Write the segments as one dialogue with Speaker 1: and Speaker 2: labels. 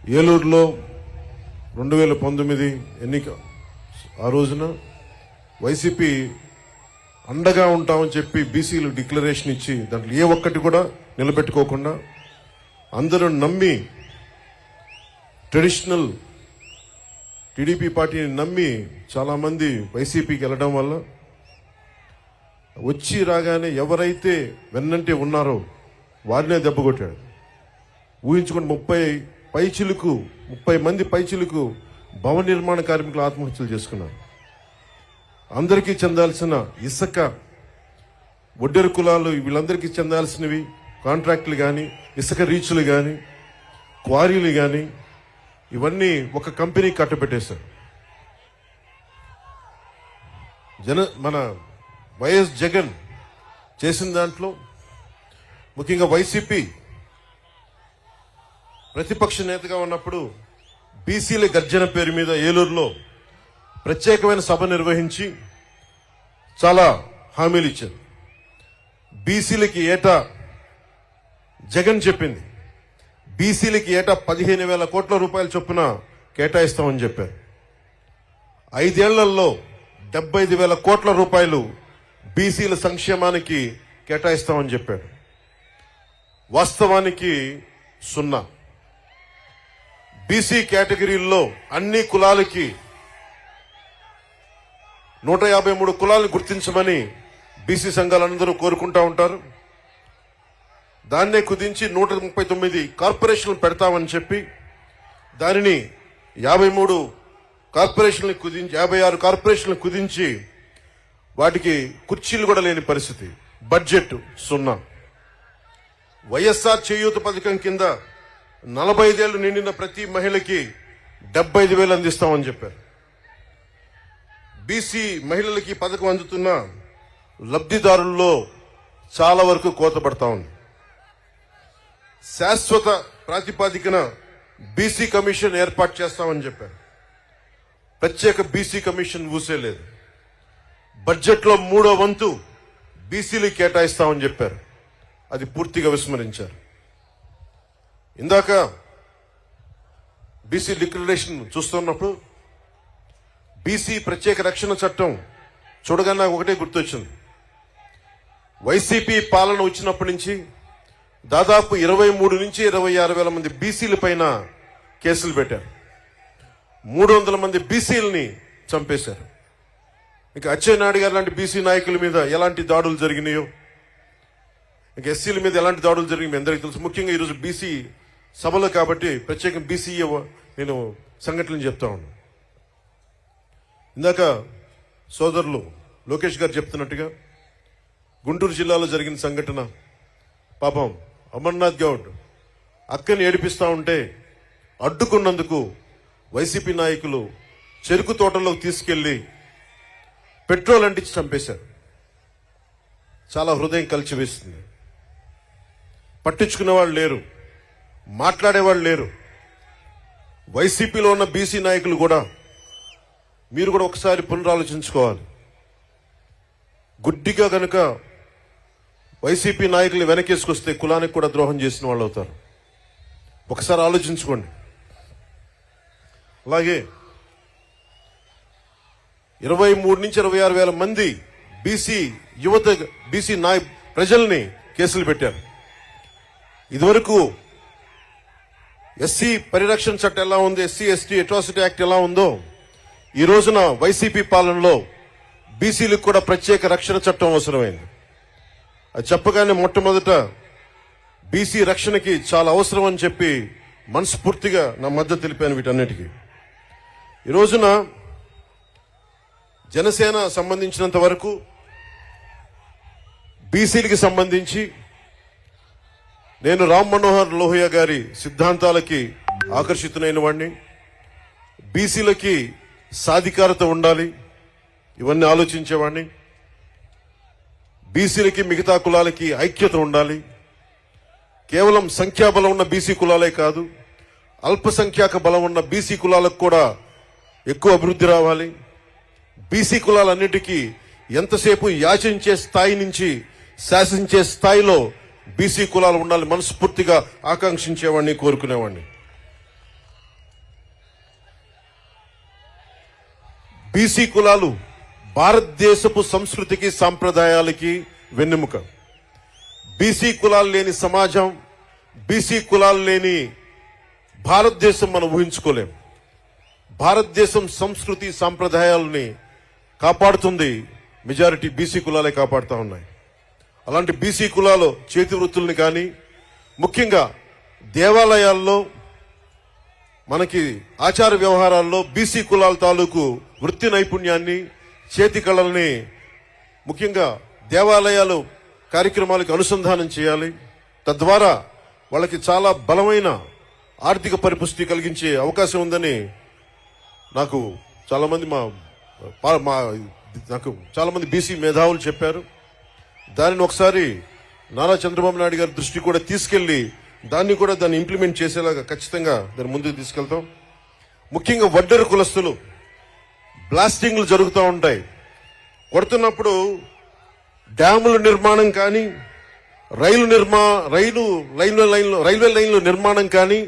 Speaker 1: ఏలూరులో 2019 ఎన్నిక ఆ రోజున వైసీపీ అండగా ఉంటామని చెప్పి బీసీలు డిక్లరేషన్ ఇచ్చి దాంట్లో ఏ ఒక్కటి కూడా నిలబెట్టుకోకుండా అందరూ నమ్మి ట్రెడిషనల్ టీడీపీ పార్టీని నమ్మి చాలా మంది వైసీపీకి వెళ్ళడం వల్ల వచ్చి రాగానే ఎవరైతే వెన్నంటే ఉన్నారో వారినే దెబ్బకొట్టాడు. ఊహించుకుని 30 మంది పైచిలుకు భవన నిర్మాణ కార్మికులు ఆత్మహత్యలు చేసుకున్నారు. అందరికీ చెందాల్సిన ఇసుక, ఒడ్డెరు కులాలు వీళ్ళందరికీ చెందాల్సినవి కాంట్రాక్టులు కానీ, ఇసుక రీచులు కానీ, క్వారీలు కానీ ఇవన్నీ ఒక కంపెనీ కట్టబెట్టేశారు. మన వైఎస్ జగన్ చేసిన దాంట్లో ముఖ్యంగా వైసీపీ ప్రతిపక్ష నేతగా ఉన్నప్పుడు బీసీల గర్జన పేరు మీద ఏలూరులో ప్రత్యేకమైన సభ నిర్వహించి చాలా హామీలు ఇచ్చారు. బీసీలకి ఏటా జగన్ చెప్పింది బీసీలకి ఏటా 15,000 కోట్ల రూపాయల చొప్పున కేటాయిస్తామని చెప్పారు. 5 ఏళ్లలో 75,000 కోట్ల రూపాయలు బీసీల సంక్షేమానికి కేటాయిస్తామని చెప్పాడు. వాస్తవానికి 0. బీసీ కేటగిరీల్లో అన్ని కులాలకి 153 కులాలను గుర్తించమని బీసీ సంఘాలందరూ కోరుకుంటా ఉంటారు. దాన్నే కుదించి 139 కార్పొరేషన్లు పెడతామని చెప్పి దానిని 53 కార్పొరేషన్లు కుదించి 56 కార్పొరేషన్లు కుదించి వాటికి కుర్చీలు కూడా లేని పరిస్థితి. బడ్జెట్ 0. వైఎస్ఆర్ చేయూత పథకం కింద 45 ఏళ్లు నిండిన ప్రతి మహిళకి 75,000 అందిస్తామని చెప్పారు. బీసీ మహిళలకి పథకం అందుతున్న లబ్ధిదారుల్లో చాలా వరకు కోత పడతా ఉంది. శాశ్వత ప్రాతిపాదికన బీసీ కమిషన్ ఏర్పాటు చేస్తామని చెప్పారు. ప్రత్యేక బీసీ కమిషన్ ఊసేలేదు. బడ్జెట్లో 3వ వంతు బీసీలకు కేటాయిస్తామని చెప్పారు. అది పూర్తిగా విస్మరించారు. ఇందాక బీసీ డిక్లరేషన్ చూస్తున్నప్పుడు బీసీ ప్రత్యేక రక్షణ చట్టం చూడగానే నాకు ఒకటే గుర్తొచ్చింది. వైసీపీ పాలన వచ్చినప్పటి నుంచి దాదాపు 23 నుంచి 26 వేల మంది బీసీల పైన కేసులు పెట్టారు. 300 మంది బీసీలని చంపేశారు. ఇంకా అచ్చెన్నాయుడు గారు లాంటి బీసీ నాయకుల మీద ఎలాంటి దాడులు జరిగినాయో, ఇంకా ఎస్సీల మీద ఎలాంటి దాడులు జరిగినాయో మీ అందరికీ తెలుసు. ముఖ్యంగా ఈరోజు బీసీ సభలో కాబట్టి ప్రత్యేకంగా బీసీ నేను సంఘటనలు చెప్తా ఉన్నాను. ఇందాక సోదరులు లోకేష్ గారు చెప్తున్నట్టుగా గుంటూరు జిల్లాలో జరిగిన సంఘటన, పాపం అమర్నాథ్ గౌడ్ అక్కని ఏడిపిస్తా ఉంటే అడ్డుకున్నందుకు వైసీపీ నాయకులు చెరుకు తోటలోకి తీసుకెళ్లి పెట్రోల్ అంటించి చంపేశారు. చాలా హృదయం కలిచివేస్తుంది. పట్టించుకునే వాళ్ళు లేరు, మాట్లాడేవాళ్ళు లేరు. వైసీపీలో ఉన్న బీసీ నాయకులు కూడా మీరు కూడా ఒకసారి పునరాలోచించుకోవాలి. గుడ్డిగా గనుక వైసీపీ నాయకులు వెనకేసుకొస్తే కులానికి కూడా ద్రోహం చేసిన వాళ్ళు అవుతారు. ఒకసారి ఆలోచించుకోండి. అలాగే 23 నుంచి 26 వేల మంది బీసీ యువత బీసీ ప్రజల్ని కేసులు పెట్టారు. ఇదివరకు ఎస్సీ పరిరక్షణ చట్టం ఎలా ఉంది, ఎస్సీ ఎస్టీ అట్రాసిటీ యాక్ట్ ఎలా ఉందో, ఈ రోజున వైసీపీ పాలనలో బీసీలకు కూడా ప్రత్యేక రక్షణ చట్టం అవసరమైంది. అది చెప్పగానే మొట్టమొదట బీసీ రక్షణకి చాలా అవసరం అని చెప్పి మనస్ఫూర్తిగా నా మద్దతు తెలిపాను వీటన్నిటికీ. ఈ రోజున జనసేన సంబంధించినంత వరకు బీసీలకి సంబంధించి నేను రామ్ మనోహర్ లోహియా గారి సిద్ధాంతాలకి ఆకర్షితునైన వాడిని. బీసీలకి సాధికారత ఉండాలి, ఇవన్నీ ఆలోచించేవాడిని. బీసీలకి మిగతా కులాలకి ఐక్యత ఉండాలి. కేవలం సంఖ్యాబలం ఉన్న బీసీ కులాలే కాదు, అల్పసంఖ్యాక బలం ఉన్న బీసీ కులాలకు కూడా ఎక్కువ అభివృద్ధి రావాలి. బీసీ కులాలన్నిటికీ ఎంతసేపు యాచించే స్థాయి నుంచి శాసించే స్థాయిలో బీసీ కులాలు ఉండాలి మనస్ఫూర్తిగా ఆకాంక్షించేవాడిని, కోరుకునేవాడిని. బీసీ కులాలు భారతదేశపు సంస్కృతికి సాంప్రదాయాలకి వెన్నెముక. బీసీ కులాలు లేని సమాజం, బీసీ కులాలు లేని భారతదేశం మనం ఊహించుకోలేం. భారతదేశం సంస్కృతి సాంప్రదాయాలని కాపాడుతుంది మెజారిటీ బీసీ కులాలే కాపాడుతూ ఉన్నాయి. అలాంటి బీసీ కులాలు చేతి వృత్తుల్ని కానీ, ముఖ్యంగా దేవాలయాల్లో మనకి ఆచార వ్యవహారాల్లో బీసీ కులాల తాలూకు వృత్తి నైపుణ్యాన్ని, చేతి కళల్ని ముఖ్యంగా దేవాలయాలు కార్యక్రమాలకు అనుసంధానం చేయాలి. తద్వారా వాళ్ళకి చాలా బలమైన ఆర్థిక పరిపుష్టి కలిగించే అవకాశం ఉందని నాకు చాలా మంది బీసీ మేధావులు చెప్పారు. దానిని ఒకసారి నారా చంద్రబాబు నాయుడు గారి దృష్టి కూడా తీసుకెళ్లి దాన్ని ఇంప్లిమెంట్ చేసేలాగా ఖచ్చితంగా దాన్ని ముందుకు తీసుకెళ్తాం. ముఖ్యంగా వడ్డెర కులస్తులు బ్లాస్టింగ్లు జరుగుతూ ఉంటాయి. కొడుతున్నప్పుడు డ్యాముల నిర్మాణం కానీ, రైల్వే లైన్ల నిర్మాణం కానీ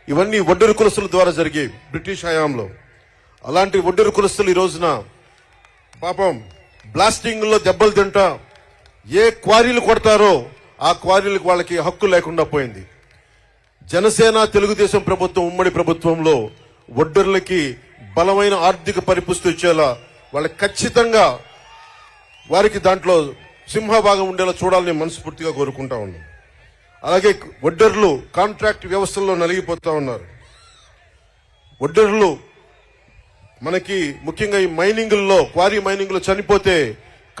Speaker 1: ఇవన్నీ వడ్డెర కులస్తుల ద్వారా జరిగాయి బ్రిటిష్ హయాంలో. అలాంటి వడ్డెర కులస్తులు ఈ రోజున పాపం బ్లాస్టింగ్ లో దెబ్బలు తింటా ఏ క్వారీలు కొడతారో ఆ క్వారీలకు వాళ్ళకి హక్కు లేకుండా పోయింది. జనసేన తెలుగుదేశం ప్రభుత్వం ఉమ్మడి ప్రభుత్వంలో వడ్డెర్లకి బలమైన ఆర్థిక పరిపుష్టి వచ్చేలా వాళ్ళకి ఖచ్చితంగా వారికి దాంట్లో సింహభాగం ఉండేలా చూడాలని మనస్ఫూర్తిగా కోరుకుంటా ఉన్నాం. అలాగే వడ్డెర్లు కాంట్రాక్ట్ వ్యవస్థల్లో నలిగిపోతా ఉన్నారు. వడ్డెర్లు మనకి ముఖ్యంగా ఈ క్వారీ మైనింగ్లో చనిపోతే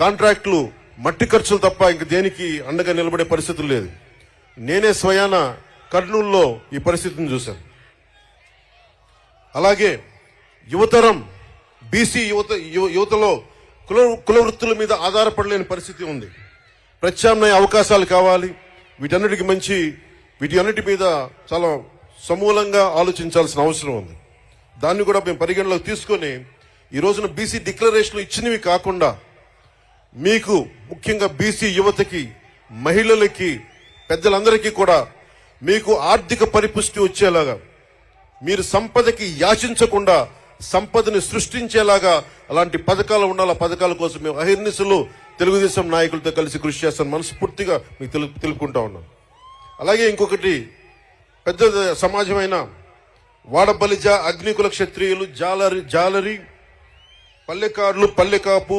Speaker 1: కాంట్రాక్టులు మట్టి ఖర్చులు తప్ప ఇంక దేనికి అండగా నిలబడే పరిస్థితులు లేదు. నేనే స్వయాన కర్నూలులో ఈ పరిస్థితిని చూశాను. అలాగే యువతరం బీసీ యువతలో కుల వృత్తుల మీద ఆధారపడలేని పరిస్థితి ఉంది. ప్రత్యామ్నాయ అవకాశాలు కావాలి. వీటన్నిటి మీద చాలా సమూలంగా ఆలోచించాల్సిన అవసరం ఉంది. దాన్ని కూడా మేము పరిగణలోకి తీసుకొని ఈ రోజున బీసీ డిక్లరేషన్లు ఇచ్చినవి కాకుండా మీకు ముఖ్యంగా బీసీ యువతకి, మహిళలకి, పెద్దలందరికీ కూడా మీకు ఆర్థిక పరిపుష్టి వచ్చేలాగా, మీరు సంపదకి యాచించకుండా సంపదని సృష్టించేలాగా అలాంటి పథకాలు ఉండాలి. పథకాల కోసం మేము అహిర్నిశలు తెలుగుదేశం నాయకులతో కలిసి కృషి చేస్తాను మనస్ఫూర్తిగా మీకు తెలుపుకుంటా ఉన్నాం. అలాగే ఇంకొకటి పెద్ద సమాజమైన వాడబలిజ, అగ్నికుల క్షత్రియులు, జాలరి, పల్లెకారులు, పల్లెకాపు,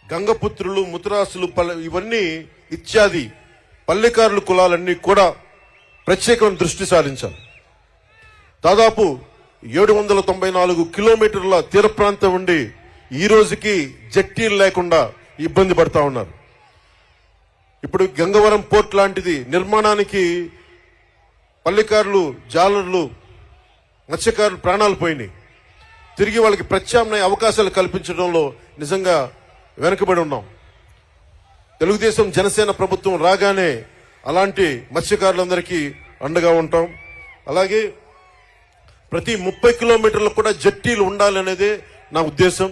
Speaker 1: గంగపుత్రులు, ముతురాసులు, ఇవన్నీ ఇత్యాది పల్లెకారుల కులాలన్నీ కూడా ప్రత్యేకమైన దృష్టి సారించాలి. దాదాపు 794 కిలోమీటర్ల తీర ప్రాంతం ఉండి ఈ రోజుకి జట్టీలు లేకుండా ఇబ్బంది పడతా ఉన్నారు. ఇప్పుడు గంగవరం పోర్ట్ లాంటిది నిర్మాణానికి పల్లెకారులు, జాలర్లు, మత్స్యకారులు ప్రాణాలు పోయినాయి. తిరిగి వాళ్ళకి ప్రత్యామ్నాయ అవకాశాలు కల్పించడంలో నిజంగా వెనుకబడి ఉన్నాం. తెలుగుదేశం జనసేన ప్రభుత్వం రాగానే అలాంటి మత్స్యకారులందరికీ అండగా ఉంటాం. అలాగే ప్రతి 30 కిలోమీటర్లకు కూడా జట్టీలు ఉండాలనేదే నా ఉద్దేశం.